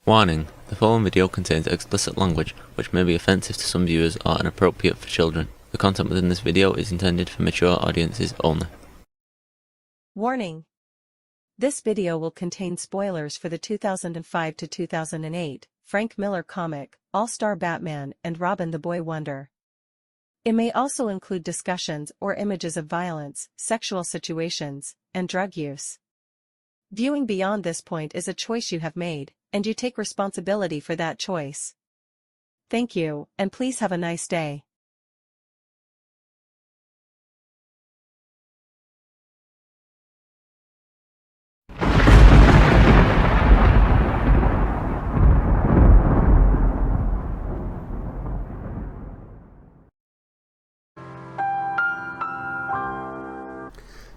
Warning: the following video contains explicit language which may be offensive to some viewers or inappropriate for children. The content within this video is intended for mature audiences only. Warning: this video will contain spoilers for the 2005 to 2008 Frank Miller comic, All-Star Batman and Robin the Boy Wonder. It may also include discussions or images of violence, sexual situations, and drug use. Viewing beyond this point is a choice you have made, and you take responsibility for that choice. Thank you, and please have a nice day.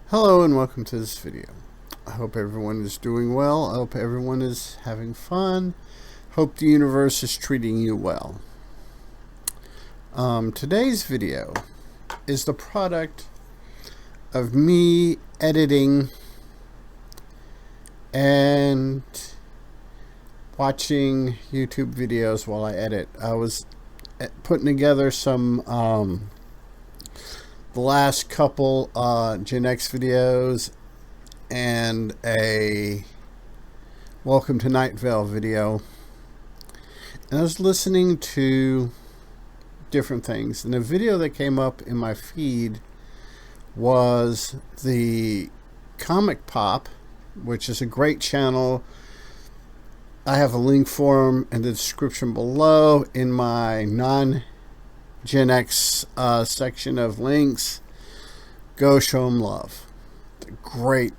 Hello and welcome to this video. I hope everyone is doing well. I hope everyone is having fun. Hope the universe is treating you well. Today's video is the product of me editing and watching YouTube videos while I edit. I was putting together some the last couple Genx videos and a Welcome to Night Vale video, and I was listening to different things, and the video that came up in my feed was the Comic Pop, which is a great channel. I have a link for them in the description below in my non-Gen X section of links. Go show them love. Great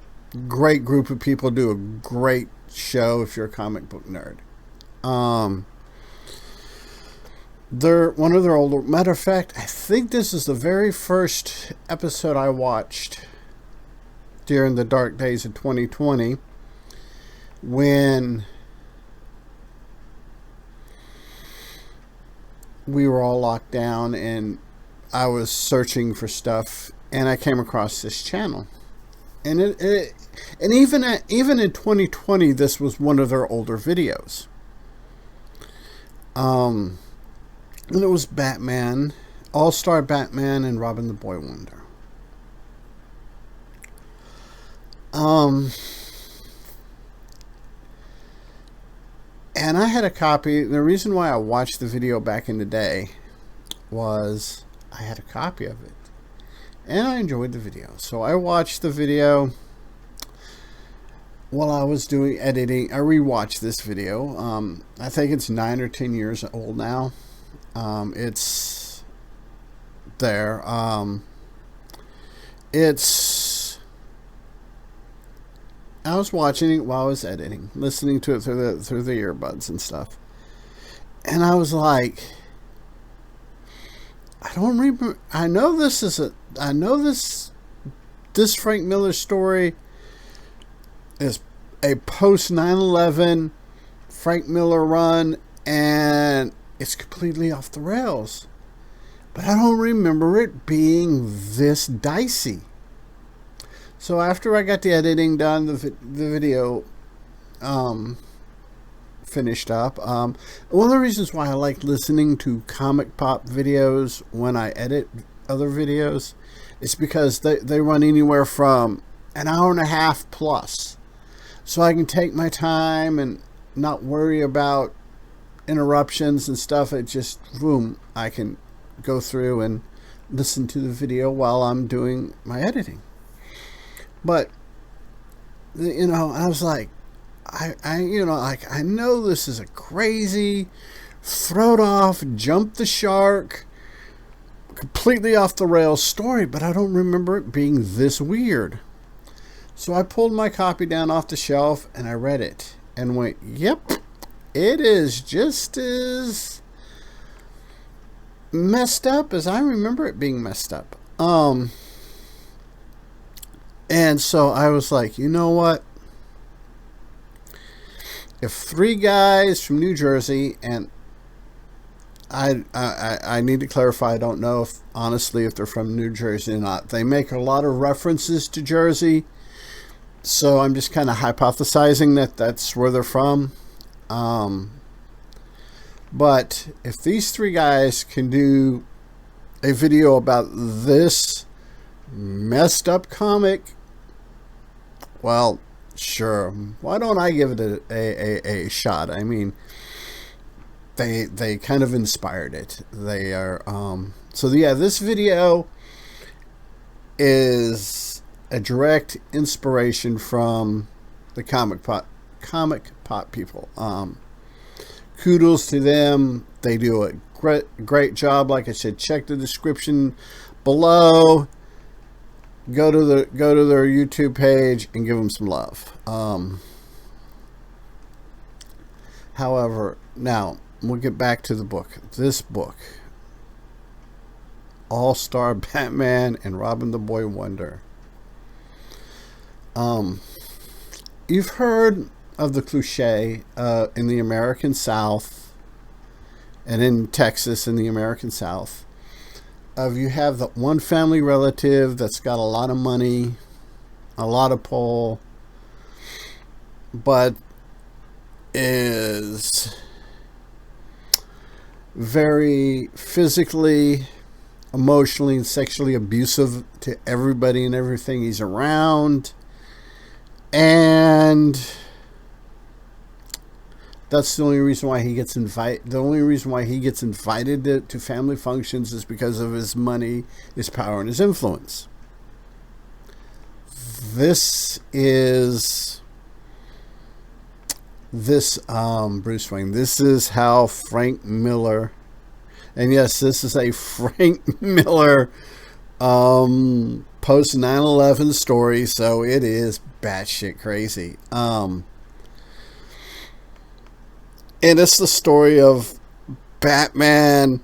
group of people, do a great show if you're a comic book nerd. They're one of their older, matter of fact, I think this is the very first episode I watched during the dark days of 2020 when we were all locked down and I was searching for stuff and I came across this channel. And and even in 2020, this was one of their older videos. And it was Batman, All-Star Batman and Robin the Boy Wonder. And I had a copy. The reason why I watched the video back in the day was I had a copy of it. And I enjoyed the video. So I watched the video while I was doing editing. I rewatched this video. I think it's 9 or 10 years old now. It's there. I was watching it while I was editing, listening to it through the earbuds and stuff. And I was like, I don't remember. I know this Frank Miller story is a post 9/11 Frank Miller run, and it's completely off the rails. But I don't remember it being this dicey. So after I got the editing done, the video finished up. One of the reasons why I like listening to Comic Pop videos when I edit other videos is because they run anywhere from an hour and a half plus. So I can take my time and not worry about interruptions and stuff. It just, boom, I can go through and listen to the video while I'm doing my editing. But, you know, I was like, I know this is a crazy, thrown off, jump the shark, completely off the rails story, but I don't remember it being this weird. So I pulled my copy down off the shelf and I read it and went, yep, it is just as messed up as I remember it being messed up. And so I was like, you know what? If 3 guys from New Jersey, and I need to clarify, I don't know if honestly if they're from New Jersey or not. They make a lot of references to Jersey, so I'm just kind of hypothesizing that that's where they're from. But if these three guys can do a video about this messed up comic, well, sure. Why don't I give it a shot? I mean, they kind of inspired it. They are so yeah, this video is a direct inspiration from the comic pop people. Kudos to them. They do a great job. Like I said, check the description below. Go to their YouTube page and give them some love. However, now we'll get back to the book. This book, All-Star Batman and Robin the Boy Wonder. You've heard of the cliche in the American South and in Texas in the American South of you have the one family relative that's got a lot of money, a lot of pull, but is very physically, emotionally, and sexually abusive to everybody and everything he's around. And that's the only reason why he gets invited. The only reason why he gets invited to family functions is because of his money, his power, and his influence. This is Bruce Wayne. This is how Frank Miller, and yes, this is a Frank Miller post 9/11 story, so it is batshit crazy. And it's the story of Batman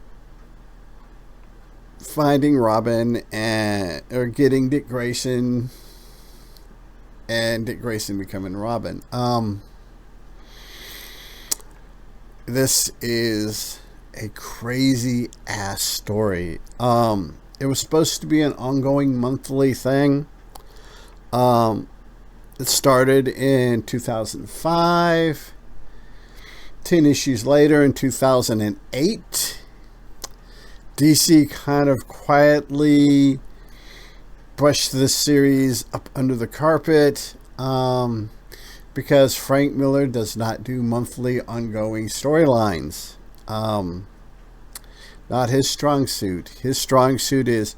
finding Robin or getting Dick Grayson, and Dick Grayson becoming Robin. This is a crazy ass story. It was supposed to be an ongoing monthly thing. It started in 2005. 10 issues later in 2008, DC kind of quietly brushed this series up under the carpet because Frank Miller does not do monthly ongoing storylines. Not his strong suit. His strong suit is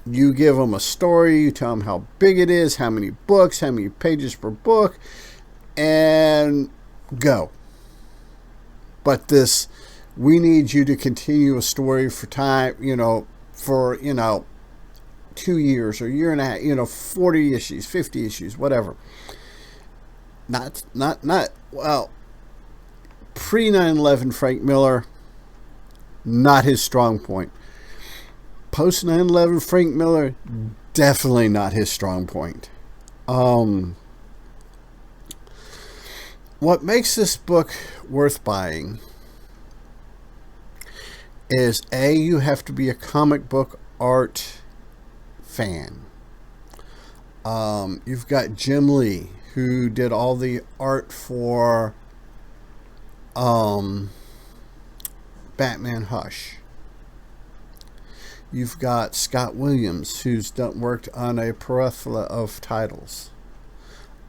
you give him a story, you tell him how big it is, how many books, how many pages per book, and go. But this, we need you to continue a story for time, for 2 years or a year and a half, 40 issues, 50 issues, whatever. Not well, pre 9/11 Frank Miller, not his strong point. Post 9/11 Frank Miller, definitely not his strong point. What makes this book worth buying is you have to be a comic book art fan. You've got Jim Lee, who did all the art for Batman Hush. You've got Scott Williams, who's worked on a plethora of titles.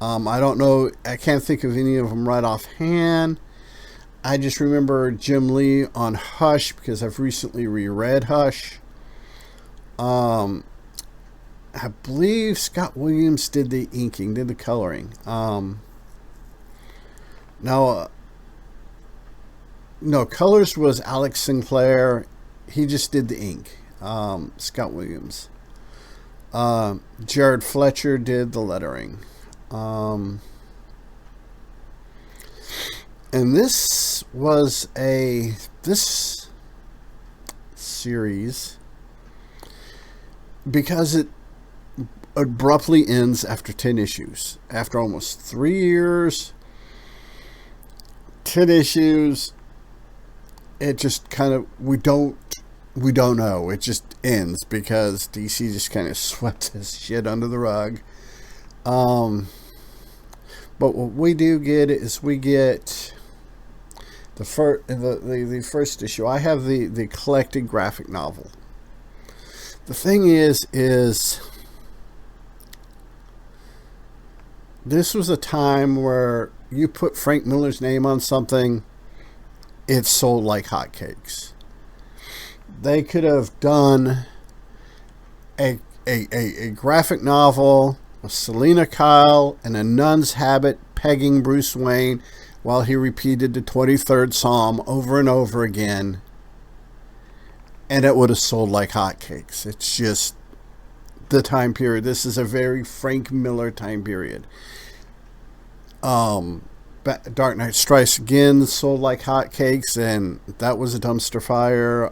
I don't know, I can't think of any of them right offhand. I just remember Jim Lee on Hush because I've recently reread Hush. I believe Scott Williams did the inking, did the coloring. No, colors was Alex Sinclair. He just did the ink. Scott Williams. Jared Fletcher did the lettering. And this series, because it abruptly ends after 10 issues, after almost 3 years, 10 issues, it just kind of, we don't know, it just ends because DC just kind of swept this shit under the rug. But what we do get is we get the first issue. I have the collected graphic novel. The thing is this was a time where you put Frank Miller's name on something, it sold like hotcakes. They could have done a graphic novel of Selena Kyle in a nun's habit pegging Bruce Wayne while he repeated the 23rd Psalm over and over again, and it would have sold like hotcakes. It's just the time period. This is a very Frank Miller time period. Dark Knight Strikes Again sold like hotcakes, and that was a dumpster fire.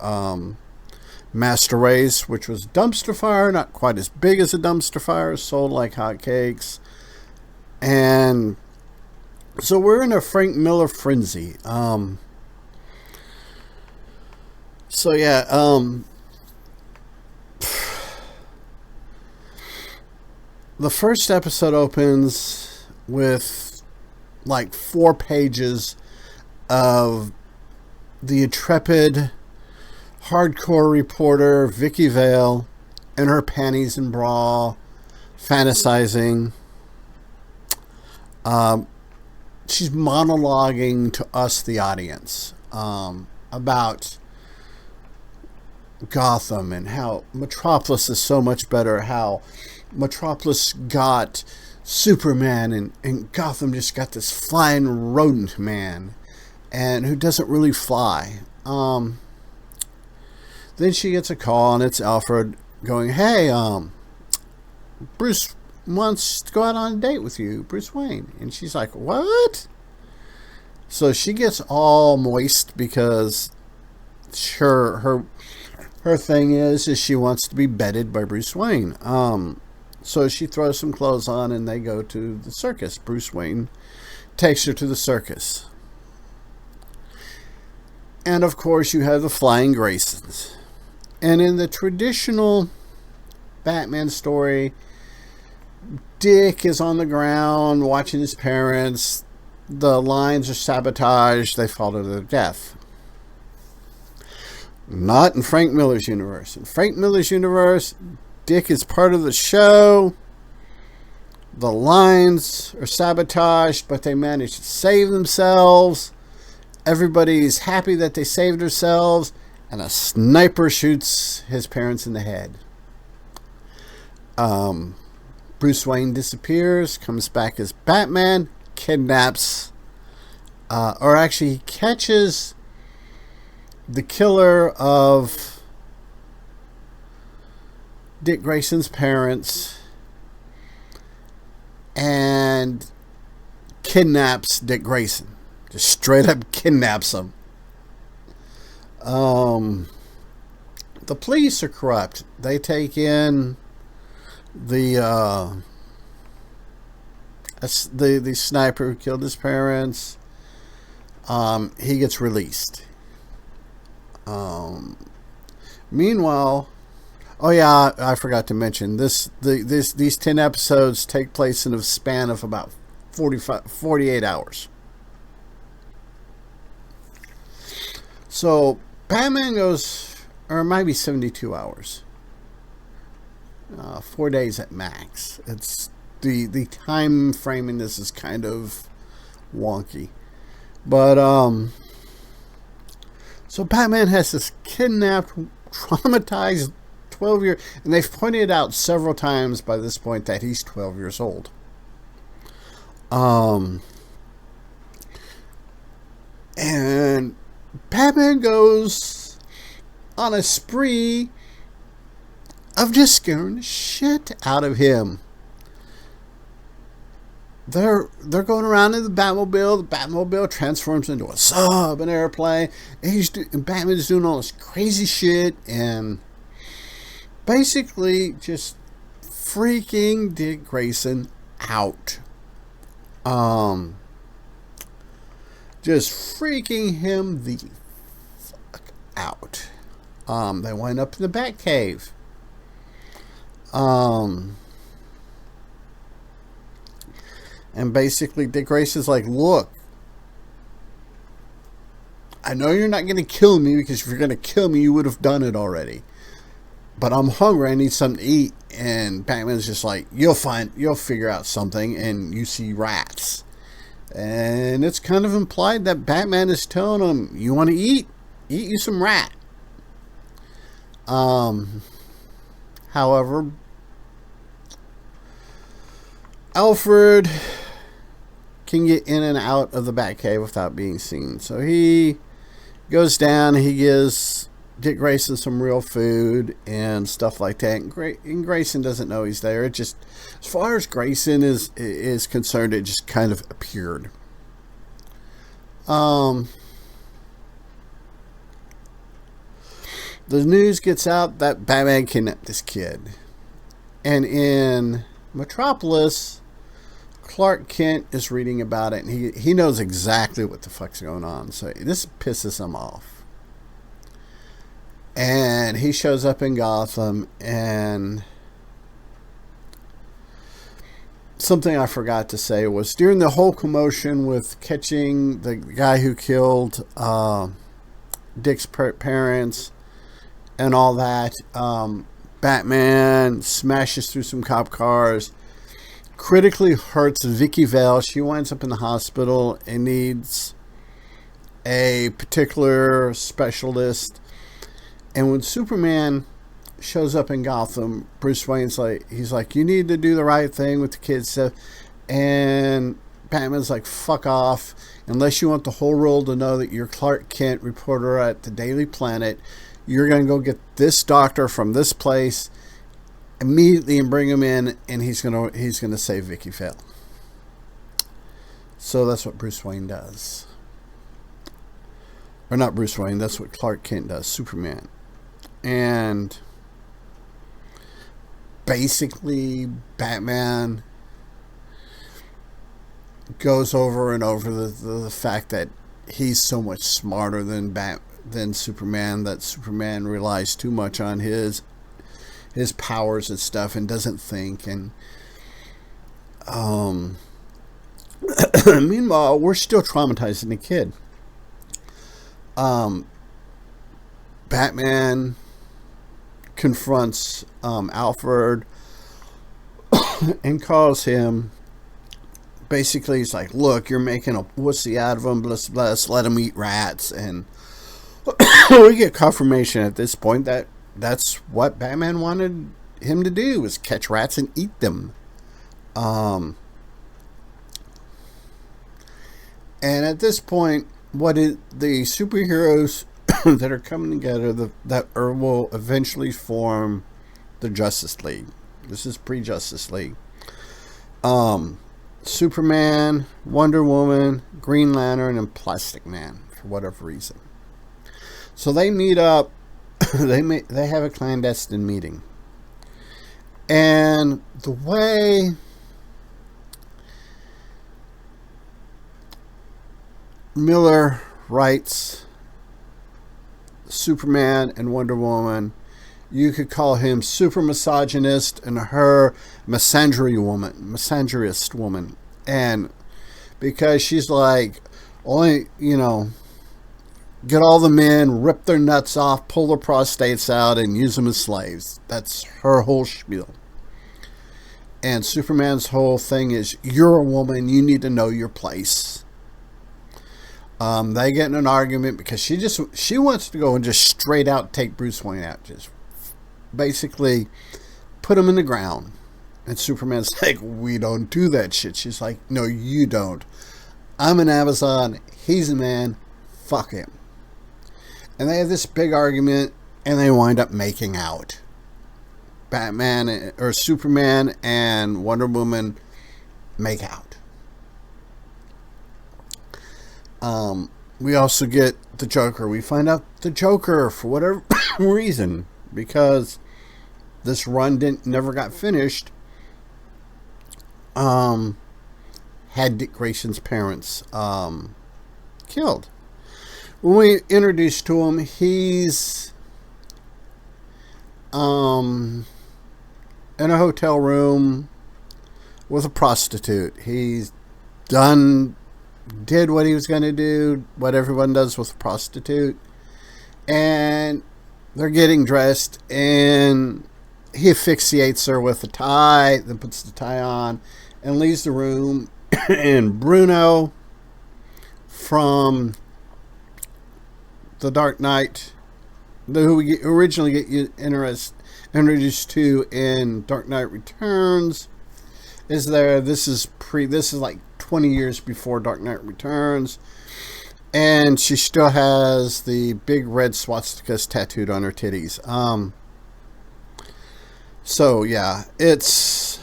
Master Race, which was a dumpster fire, not quite as big as a dumpster fire, sold like hotcakes. And so we're in a Frank Miller frenzy. So yeah, the first episode opens with like 4 pages of the intrepid hardcore reporter Vicky Vale in her panties and bra fantasizing. She's monologuing to us, the audience, about Gotham and how Metropolis is so much better, how Metropolis got Superman and Gotham just got this flying rodent man and who doesn't really fly. Then she gets a call, and it's Alfred going, hey, Bruce wants to go out on a date with you, Bruce Wayne. And she's like, what? So she gets all moist because her thing is she wants to be bedded by Bruce Wayne. So she throws some clothes on, and they go to the circus. Bruce Wayne takes her to the circus. And, of course, you have the Flying Graysons. And in the traditional Batman story, Dick is on the ground watching his parents. The lines are sabotaged. They fall to their death. Not in Frank Miller's universe. In Frank Miller's universe, Dick is part of the show. The lines are sabotaged, but they manage to save themselves. Everybody's happy that they saved themselves, and a sniper shoots his parents in the head. Bruce Wayne disappears, comes back as Batman, kidnaps, or actually he catches the killer of Dick Grayson's parents and kidnaps Dick Grayson. Just straight up kidnaps him. The police are corrupt. They take in the sniper who killed his parents. He gets released. Meanwhile, oh yeah, I forgot to mention these 10 episodes take place in a span of about 48 hours. So Batman goes, or it might be 72 hours. 4 days at max. It's the time frame in this is kind of wonky. But so Batman has this kidnapped, traumatized 12-year, and they've pointed out several times by this point that he's 12 years old. And Batman goes on a spree of just scaring the shit out of him. They're going around in the Batmobile. The Batmobile transforms into a sub, an airplane. And Batman's doing all this crazy shit and basically just freaking Dick Grayson out. Just freaking him the fuck out. They wind up in the Batcave. And basically Dick Grayson's like, look, I know you're not going to kill me, because if you're going to kill me, you would have done it already. But I'm hungry. I need something to eat. And Batman's just like, you'll figure out something. And you see rats. And it's kind of implied that Batman is telling him, you want to eat? Eat you some rat. However, Alfred can get in and out of the Batcave without being seen. So he goes down, he gives Dick Grayson some real food and stuff like that. And Grayson doesn't know he's there. It just, as far as Grayson is concerned, it just kind of appeared. The news gets out that Batman kidnapped this kid. And in Metropolis, Clark Kent is reading about it, and he knows exactly what the fuck's going on. So this pisses him off. And he shows up in Gotham, and something I forgot to say was, during the whole commotion with catching the guy who killed Dick's parents and all that, Batman smashes through some cop cars, critically hurts Vicky Vale. She winds up in the hospital and needs a particular specialist. And when Superman shows up in Gotham, Bruce Wayne's like, he's like, you need to do the right thing with the kids stuff. And Batman's like, fuck off. Unless you want the whole world to know that you're Clark Kent, reporter at the Daily Planet, you're going to go get this doctor from this place immediately and bring him in, and he's gonna save Vicky Vale. So that's what Bruce Wayne does. Or not Bruce Wayne, that's what Clark Kent does, Superman. And basically Batman goes over and over the fact that he's so much smarter than Superman, that Superman relies too much on his powers and stuff and doesn't think. And meanwhile, we're still traumatizing the kid. Batman confronts Alfred and calls him, basically he's like, look, you're making a wussy out of him, let him eat rats. And we get confirmation at this point that that's what Batman wanted him to do, was catch rats and eat them. And at this point, the superheroes that are coming together that will eventually form the Justice League. This is pre-Justice League. Superman, Wonder Woman, Green Lantern, and Plastic Man, for whatever reason. So they meet up. They have a clandestine meeting. And the way Miller writes Superman and Wonder Woman, you could call him super misogynist and her misandrist woman. And because she's like, only, get all the men, rip their nuts off, pull their prostates out, and use them as slaves. That's her whole spiel. And Superman's whole thing is, you're a woman, you need to know your place. They get in an argument because she wants to go and just straight out take Bruce Wayne out. Just basically put him in the ground. And Superman's like, we don't do that shit. She's like, no, you don't. I'm an Amazon. He's a man. Fuck him. And they have this big argument, and they wind up making out. Superman and Wonder Woman make out. We also get the Joker. We find out the Joker, for whatever reason, because this run never got finished, had Dick Grayson's parents killed. When we introduced to him, he's in a hotel room with a prostitute. He's done did what he was going to do, what everyone does with a prostitute. And they're getting dressed, and he asphyxiates her with a tie, then puts the tie on, and leaves the room. And Bruno from The Dark Knight, who we originally get introduced to in Dark Knight Returns, is there. This is like 20 years before Dark Knight Returns, and she still has the big red swastikas tattooed on her titties. So yeah, it's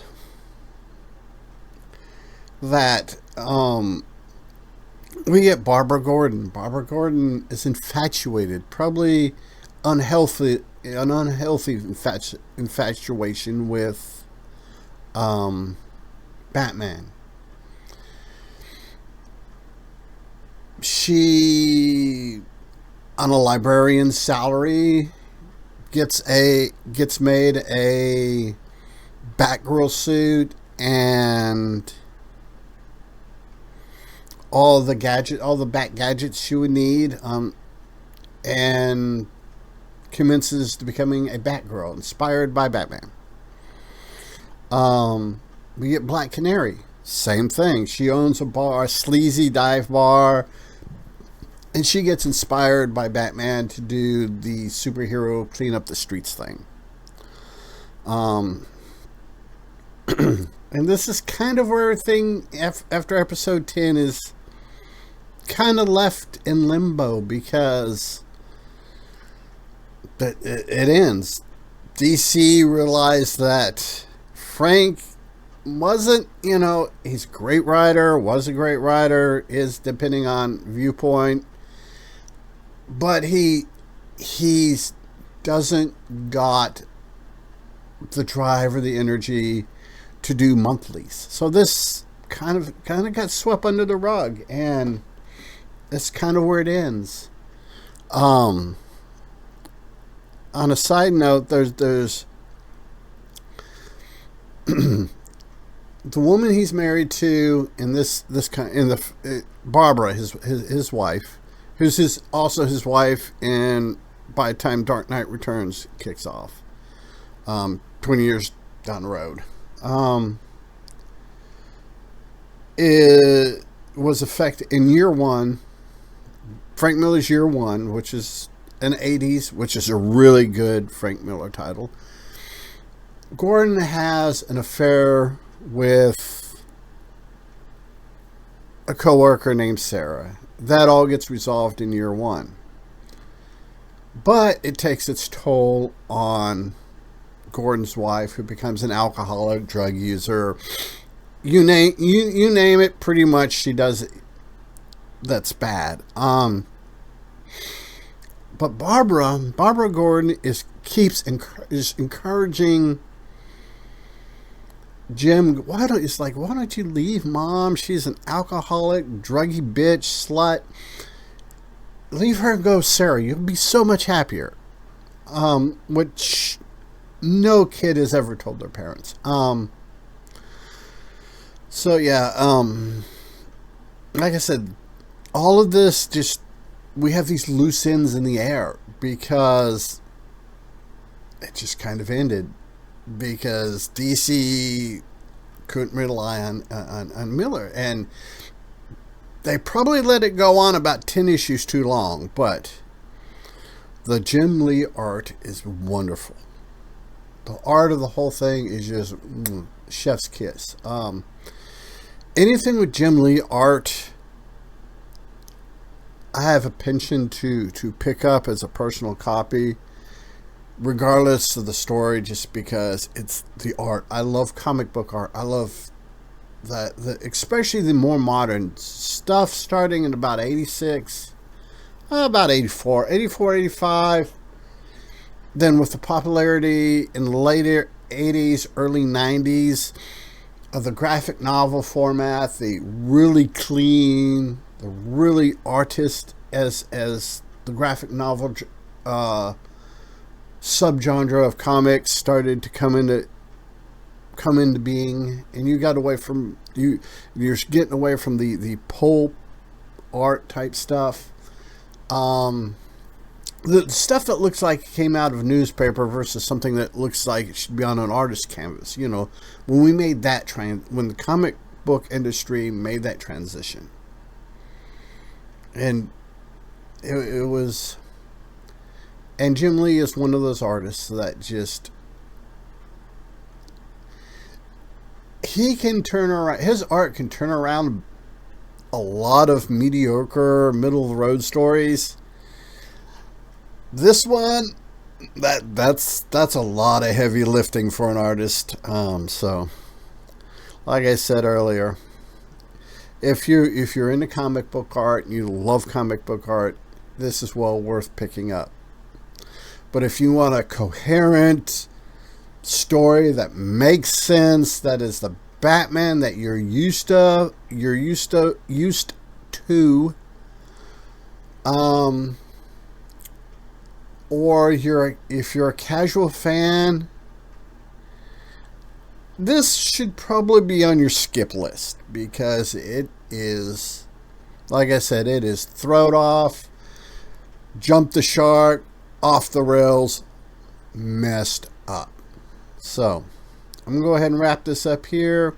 that. We get Barbara Gordon. Barbara Gordon is infatuated, probably an unhealthy infatuation with Batman. She, on a librarian's salary, gets made a Batgirl suit and all the Bat gadgets she would need, and commences to becoming a Batgirl, inspired by Batman. We get Black Canary. Same thing. She owns a bar, a sleazy dive bar, and she gets inspired by Batman to do the superhero clean up the streets thing. And this is kind of where everything after episode 10 is kind of left in limbo, because it ends. DC realized that Frank wasn't, he's a great writer, was a great writer, is depending on viewpoint, but he doesn't got the drive or the energy to do monthlies. So this kind of got swept under the rug, and that's kind of where it ends. On a side note, there's the woman he's married to in Barbara, his wife, who's also his wife, and by the time Dark Knight Returns kicks off, 20 years down the road, it was affected in year one. Frank Miller's year one, which is an 80s, which is a really good Frank Miller title. Gordon has an affair with a coworker named Sarah. That all gets resolved in year one. But it takes its toll on Gordon's wife, who becomes an alcoholic, drug user. You name it, pretty much she does it. That's bad. But Barbara Gordon is encouraging Jim. Why don't you leave Mom? She's an alcoholic, druggy bitch, slut. Leave her and go, Sarah. You'll be so much happier. Which no kid has ever told their parents. So yeah, like I said, all of this we have these loose ends in the air, because it just kind of ended, because DC couldn't rely on Miller, and they probably let it go on about 10 issues too long. But the Jim Lee art is wonderful. The art of the whole thing is just chef's kiss. Anything with Jim Lee art, I have a penchant to pick up as a personal copy, regardless of the story, just because it's the art. I love comic book art. I love that, especially the more modern stuff, starting in about 86, about 84, 85. Then with the popularity in the later 80s, early 90s of the graphic novel format, the really clean, the really artist as the graphic novel subgenre of comics started to come into being, and you got away from you're getting away from the pulp art type stuff. The stuff that looks like it came out of a newspaper versus something that looks like it should be on an artist canvas. You know, when we made that when the comic book industry made that transition, and it was, and Jim Lee is one of those artists that just, he can turn around, his art can turn around a lot of mediocre middle of the road stories. This one, that's a lot of heavy lifting for an artist. So like I said earlier, if you're into comic book art and you love comic book art, this is well worth picking up. But if you want a coherent story that makes sense, that is the Batman that you're used to, or if you're a casual fan, this should probably be on your skip list, because it is, like I said, it is thrown off, jump the shark, off the rails, messed up. So I'm gonna go ahead and wrap this up here.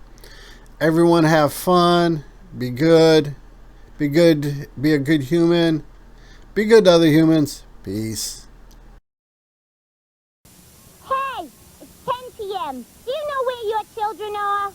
Everyone have fun, be good, be a good human, be good to other humans. Peace. Hey, it's 10 p.m. Do you know where your children are?